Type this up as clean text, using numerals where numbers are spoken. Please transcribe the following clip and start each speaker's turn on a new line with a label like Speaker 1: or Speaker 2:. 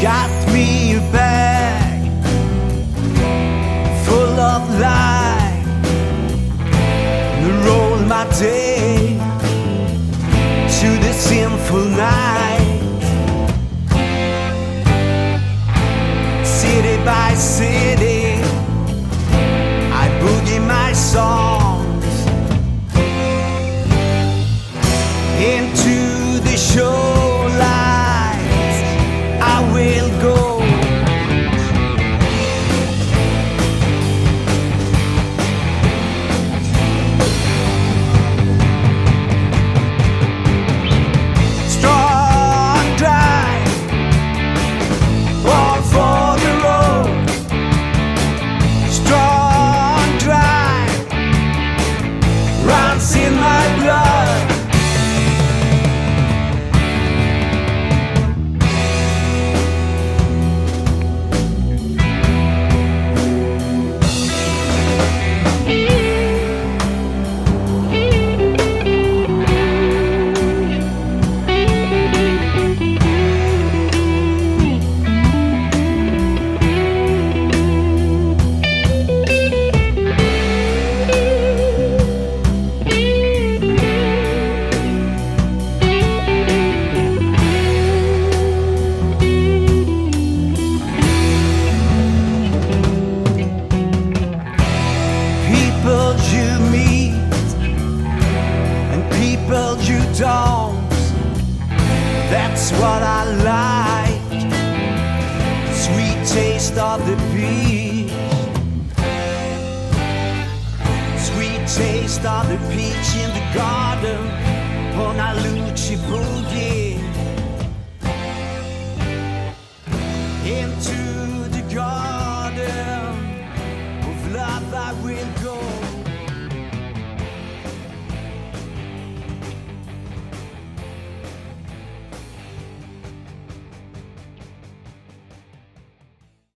Speaker 1: got me a bag full of light, and roll my day to the sinful night. City by city, I boogie my songs into the show lights. I will go. Strong drive, all for the road. Strong drive runs in my blood. People you meet and people you don't, that's what I like. Sweet taste of the peach, sweet taste of the peach in the garden on a Lucci boogie into